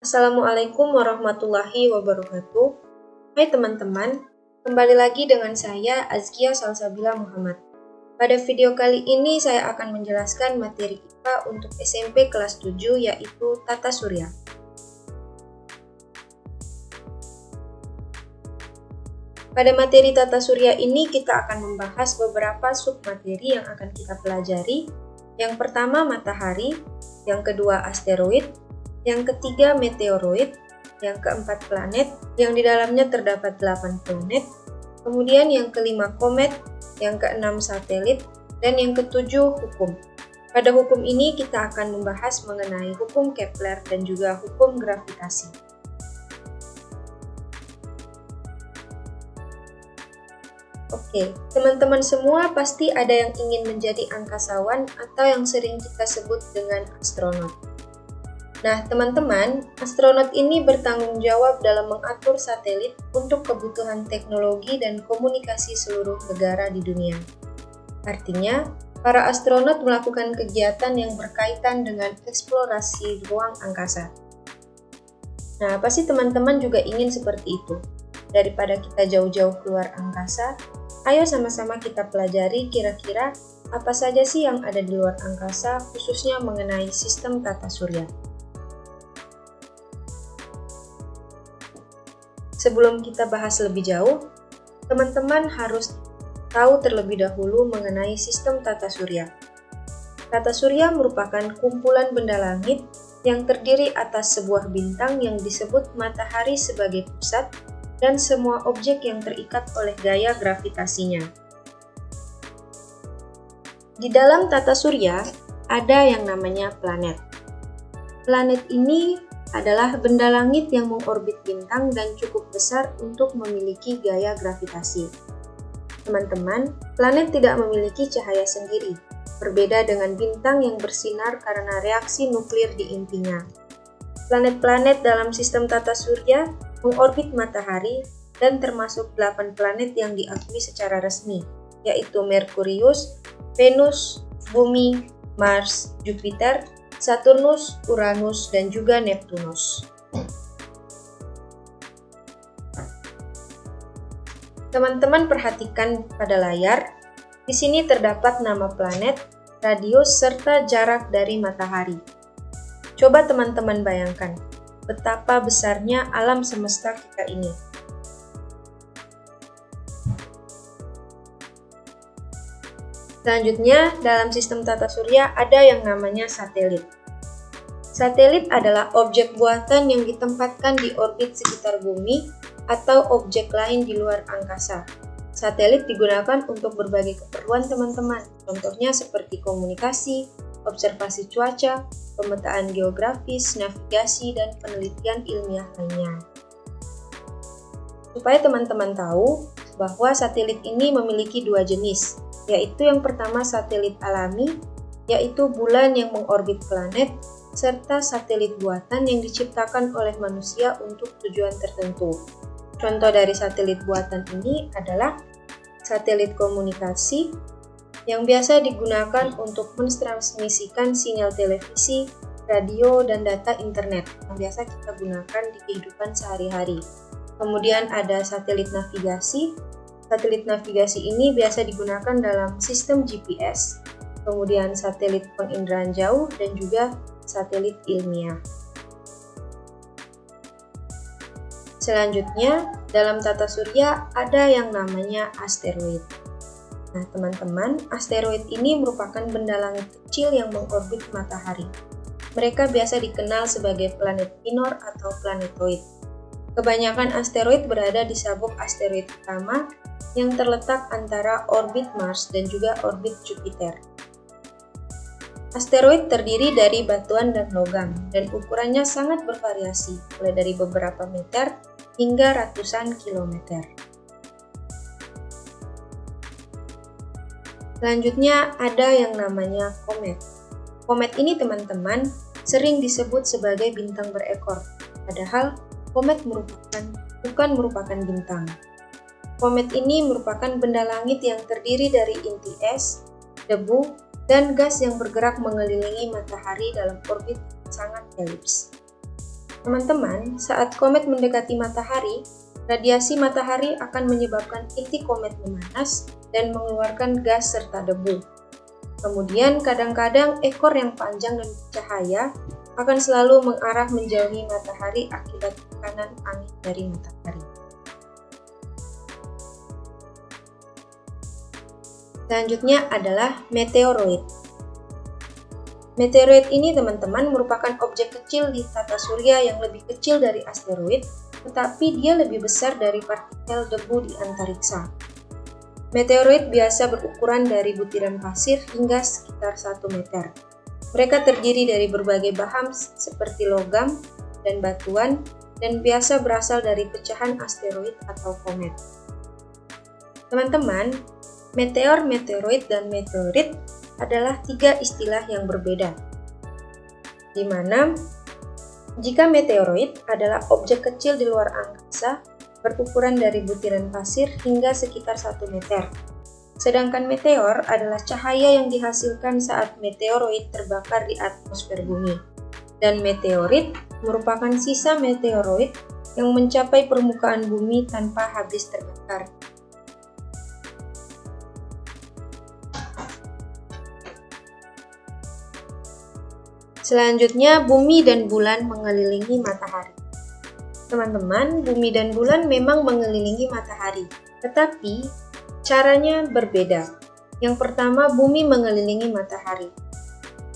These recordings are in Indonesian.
Assalamualaikum warahmatullahi wabarakatuh. Hai teman-teman, kembali lagi dengan saya Azkia Salsabila Muhammad. Pada video kali ini saya akan menjelaskan materi IPA untuk SMP kelas 7 yaitu Tata Surya. Pada materi Tata Surya ini kita akan membahas beberapa submateri yang akan kita pelajari. Yang pertama matahari, yang kedua asteroid, yang ketiga meteoroid, yang keempat planet, yang di dalamnya terdapat 8 planet, kemudian yang kelima komet, yang keenam satelit, dan yang ketujuh hukum. Pada hukum ini kita akan membahas mengenai hukum Kepler dan juga hukum gravitasi. Oke, teman-teman semua pasti ada yang ingin menjadi angkasawan atau yang sering kita sebut dengan astronot. Nah, teman-teman, astronot ini bertanggung jawab dalam mengatur satelit untuk kebutuhan teknologi dan komunikasi seluruh negara di dunia. Artinya, para astronot melakukan kegiatan yang berkaitan dengan eksplorasi ruang angkasa. Nah, pasti teman-teman juga ingin seperti itu. Daripada kita jauh-jauh keluar angkasa, ayo sama-sama kita pelajari kira-kira apa saja sih yang ada di luar angkasa, khususnya mengenai sistem tata surya. Sebelum kita bahas lebih jauh, teman-teman harus tahu terlebih dahulu mengenai sistem tata surya. Tata surya merupakan kumpulan benda langit yang terdiri atas sebuah bintang yang disebut matahari sebagai pusat dan semua objek yang terikat oleh gaya gravitasinya. Di dalam tata surya, ada yang namanya planet. Planet ini adalah benda langit yang mengorbit bintang dan cukup besar untuk memiliki gaya gravitasi. Teman-teman, planet tidak memiliki cahaya sendiri, berbeda dengan bintang yang bersinar karena reaksi nuklir di intinya. Planet-planet dalam sistem tata surya mengorbit matahari dan termasuk 8 planet yang diakui secara resmi, yaitu Merkurius, Venus, Bumi, Mars, Jupiter, Saturnus, Uranus, dan juga Neptunus. Teman-teman perhatikan pada layar, di sini terdapat nama planet, radius, serta jarak dari matahari. Coba teman-teman bayangkan, betapa besarnya alam semesta kita ini. Selanjutnya, dalam sistem tata surya ada yang namanya satelit. Satelit adalah objek buatan yang ditempatkan di orbit sekitar bumi atau objek lain di luar angkasa. Satelit digunakan untuk berbagai keperluan teman-teman, contohnya seperti komunikasi, observasi cuaca, pemetaan geografis, navigasi, dan penelitian ilmiah lainnya. Supaya teman-teman tahu bahwa satelit ini memiliki dua jenis, yaitu yang pertama satelit alami, yaitu bulan yang mengorbit planet, serta satelit buatan yang diciptakan oleh manusia untuk tujuan tertentu. Contoh dari satelit buatan ini adalah satelit komunikasi, yang biasa digunakan untuk mentransmisikan sinyal televisi, radio, dan data internet yang biasa kita gunakan di kehidupan sehari-hari. Kemudian ada satelit navigasi. Satelit navigasi ini biasa digunakan dalam sistem GPS, kemudian satelit penginderaan jauh, dan juga satelit ilmiah. Selanjutnya, dalam tata surya ada yang namanya asteroid. Nah, teman-teman, asteroid ini merupakan benda langit kecil yang mengorbit matahari. Mereka biasa dikenal sebagai planet minor atau planetoid. Kebanyakan asteroid berada di sabuk asteroid utama yang terletak antara orbit Mars dan juga orbit Jupiter. Asteroid terdiri dari batuan dan logam, dan ukurannya sangat bervariasi, mulai dari beberapa meter hingga ratusan kilometer. Selanjutnya ada yang namanya komet. Komet ini teman-teman sering disebut sebagai bintang berekor, padahal komet bukan merupakan bintang. Komet ini merupakan benda langit yang terdiri dari inti es, debu, dan gas yang bergerak mengelilingi matahari dalam orbit sangat elips. Teman-teman, saat komet mendekati matahari, radiasi matahari akan menyebabkan inti komet memanas dan mengeluarkan gas serta debu. Kemudian kadang-kadang ekor yang panjang dan bercahaya akan selalu mengarah menjauhi matahari akibat tekanan angin dari matahari. Selanjutnya adalah meteoroid. Meteoroid ini teman-teman merupakan objek kecil di tata surya yang lebih kecil dari asteroid, tetapi dia lebih besar dari partikel debu di antariksa. Meteoroid biasa berukuran dari butiran pasir hingga sekitar 1 meter. Mereka terdiri dari berbagai bahan seperti logam dan batuan, dan biasa berasal dari pecahan asteroid atau komet. Teman-teman, meteor, meteoroid, dan meteorit adalah 3 istilah yang berbeda. Di mana, jika meteoroid adalah objek kecil di luar angkasa, berukuran dari butiran pasir hingga sekitar 1 meter. Sedangkan meteor adalah cahaya yang dihasilkan saat meteoroid terbakar di atmosfer bumi. Dan meteorit merupakan sisa meteoroid yang mencapai permukaan bumi tanpa habis terbakar. Selanjutnya, bumi dan bulan mengelilingi matahari. Teman-teman, bumi dan bulan memang mengelilingi matahari, tetapi caranya berbeda. Yang pertama, bumi mengelilingi matahari.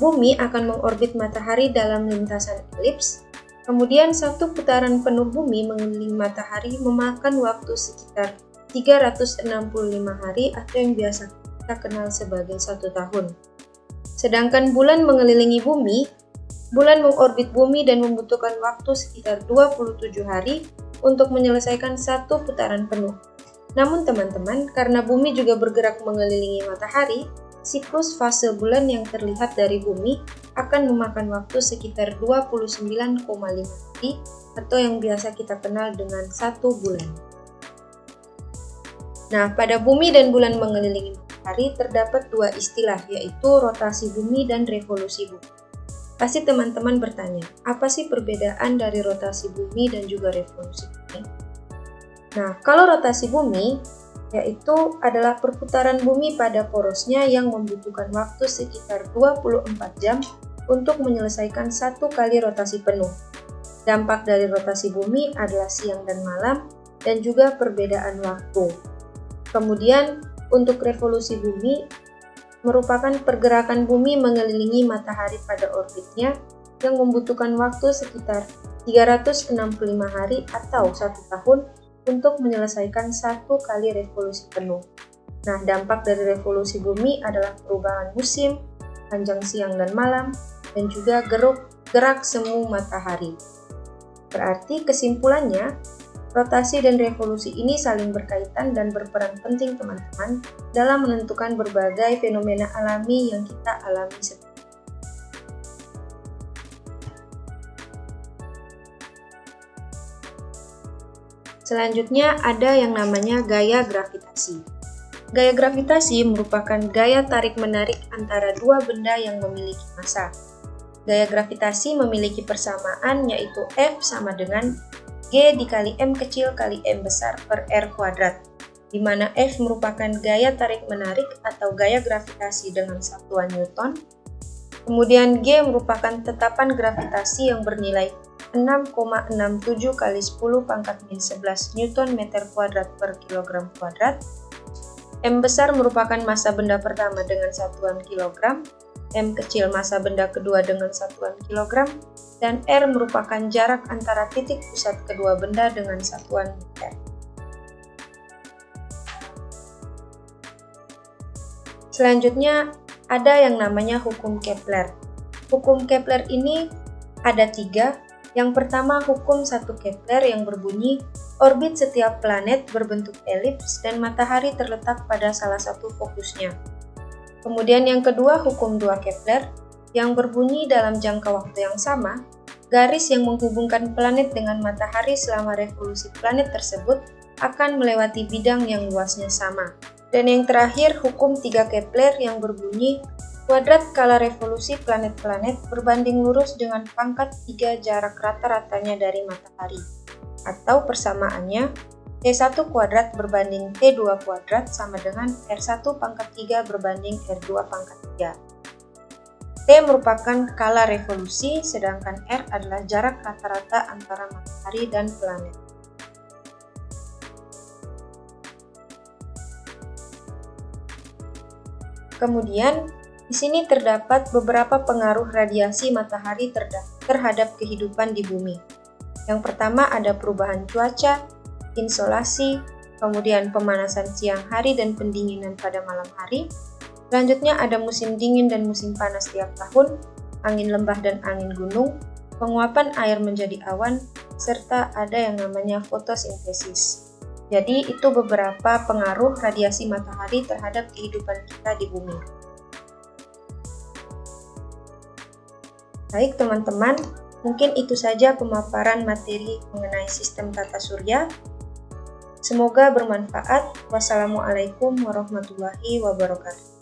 Bumi akan mengorbit matahari dalam lintasan elips, kemudian satu putaran penuh bumi mengelilingi matahari memakan waktu sekitar 365 hari atau yang biasa kita kenal sebagai 1 tahun. Sedangkan bulan mengelilingi bumi, bulan mengorbit bumi dan membutuhkan waktu sekitar 27 hari untuk menyelesaikan satu putaran penuh. Namun teman-teman, karena bumi juga bergerak mengelilingi matahari, siklus fase bulan yang terlihat dari bumi akan memakan waktu sekitar 29,5 hari atau yang biasa kita kenal dengan 1 bulan. Nah, pada bumi dan bulan mengelilingi matahari terdapat 2 istilah, yaitu rotasi bumi dan revolusi bumi. Pasti teman-teman bertanya, apa sih perbedaan dari rotasi bumi dan juga revolusi bumi? Nah, kalau rotasi bumi, yaitu adalah perputaran bumi pada porosnya yang membutuhkan waktu sekitar 24 jam untuk menyelesaikan 1 kali rotasi penuh. Dampak dari rotasi bumi adalah siang dan malam, dan juga perbedaan waktu. Kemudian, untuk revolusi bumi, merupakan pergerakan bumi mengelilingi matahari pada orbitnya yang membutuhkan waktu sekitar 365 hari atau 1 tahun untuk menyelesaikan 1 kali revolusi penuh. Nah, dampak dari revolusi bumi adalah perubahan musim, panjang siang dan malam, dan juga gerak semu matahari. Berarti kesimpulannya, rotasi dan revolusi ini saling berkaitan dan berperan penting teman-teman dalam menentukan berbagai fenomena alami yang kita alami setiap hari. Selanjutnya ada yang namanya gaya gravitasi. Gaya gravitasi merupakan gaya tarik-menarik antara 2 benda yang memiliki massa. Gaya gravitasi memiliki persamaan yaitu F sama dengan G dikali M kecil kali M besar per R kuadrat, di mana F merupakan gaya tarik-menarik atau gaya gravitasi dengan satuan Newton. Kemudian G merupakan tetapan gravitasi yang bernilai 6,67 kali 10 pangkat min 11 Newton meter kuadrat per kilogram kuadrat. M besar merupakan massa benda pertama dengan satuan kilogram, M kecil massa benda kedua dengan satuan kilogram, dan R merupakan jarak antara titik pusat kedua benda dengan satuan meter. Selanjutnya ada yang namanya hukum Kepler. Hukum Kepler ini ada 3. Yang pertama, hukum 1 Kepler yang berbunyi orbit setiap planet berbentuk elips dan matahari terletak pada salah satu fokusnya. Kemudian yang kedua, hukum 2 Kepler yang berbunyi dalam jangka waktu yang sama, garis yang menghubungkan planet dengan matahari selama revolusi planet tersebut akan melewati bidang yang luasnya sama. Dan yang terakhir, hukum 3 Kepler yang berbunyi Kuadrat skala revolusi planet-planet berbanding lurus dengan pangkat 3 jarak rata-ratanya dari matahari, atau persamaannya T1 kuadrat berbanding T2 kuadrat sama dengan R1 pangkat 3 berbanding R2 pangkat 3. T merupakan skala revolusi, sedangkan R adalah jarak rata-rata antara matahari dan planet. Kemudian, di sini terdapat beberapa pengaruh radiasi matahari terhadap kehidupan di bumi. Yang pertama ada perubahan cuaca, insolasi, kemudian pemanasan siang hari dan pendinginan pada malam hari. Selanjutnya ada musim dingin dan musim panas tiap tahun, angin lembah dan angin gunung, penguapan air menjadi awan, serta ada yang namanya fotosintesis. Jadi itu beberapa pengaruh radiasi matahari terhadap kehidupan kita di bumi. Baik teman-teman, mungkin itu saja pemaparan materi mengenai sistem tata surya. Semoga bermanfaat. Wassalamualaikum warahmatullahi wabarakatuh.